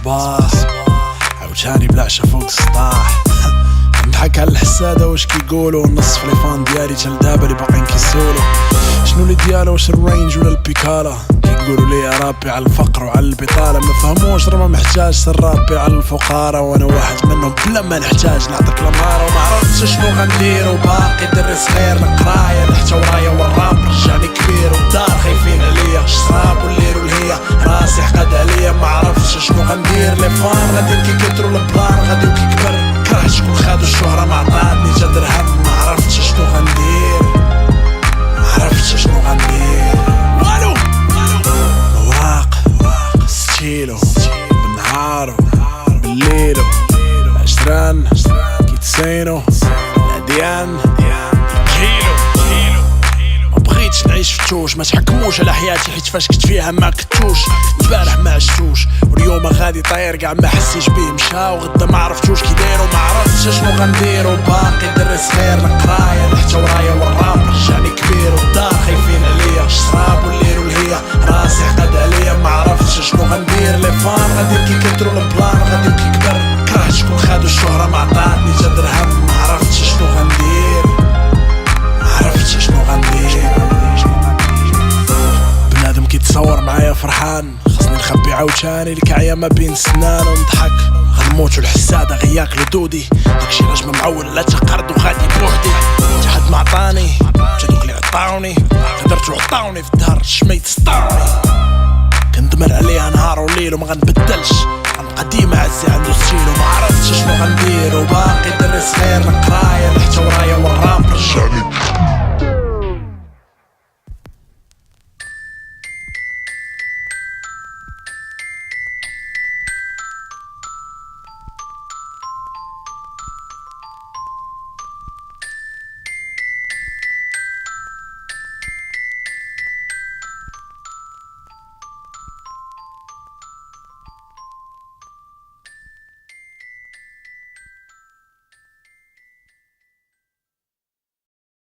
الصباح عاوتاني بلعشة فوق السطاح نضحك على الحسادة واش كيقولوا النص في ليفان ديالي تال دابا اللي باقيين كيسولو شنو اللي ديالو واش الرينج ولا البيكالا كيقولوا لي رابي على الفقر وعلى البطالة ما فهموش راه ما محتاج رابي على الفقراء وانا واحد منهم بلا ما نحتاج نعطيك المهارة وما عرفتش شنو غندير وباقي دري صغير القراية تحت ورايا والراب رجعني كبير والدار خايفين عليا الشراب والليل والهيا راسي حقد عليا ما عرفتش شنو غندير لي فان غادي كيكثروا البلان غادي وكيكبر كره شكون خادو الشهرة ما عطاتني جا درهم ما عرفتش شنو غندير ما عرفتش شنو غندير والو اوراق ستيلو بالنهارو بالليلو عشران كيتسينو العديان كيلو مبغيتش نعيش في التوش ما تحكموش على حياتي حيت فاش كنت فيها ما كنتوش البارح ما عشتوش واليوم غادي طاير كاع ما حسيتش بيه مشى وغدا ما عرفتوش كي دايرو ما عرفتش شنو غندير وباقي دري صغير القرايه تحت ورايا والراب رجعني كبير والدار خايفين عليا الشراب والليل والهيا راسي حقد عليا ما عرفتش شنو غندير لي فان غادي كيكثروا البلان غادي كيكبر كره شكون خادو الشهرة ما عطاتني جا درهم ما عرفتش شنو غندير ما عرفتش شنو غندير بنادم كيتصور معايا فرحان خاصني نخبي عاوتاني الكعية ما بين سنان ونضحك غنموت والحسادة غياكلو دودي داكشي نجم معول لا تقرد وغادي بوحدي تا حد ما عطاني تا دوك اللي عطاوني قدرت وعطاوني في الدار شميت سطاوني كندمر عليها نهار وليل وما غنبدلش غنبقى ديما عزي عندو ستيل وما عرفتش شنو غندير وباقي دري صغير القراية تحت ورايا والراب رجعني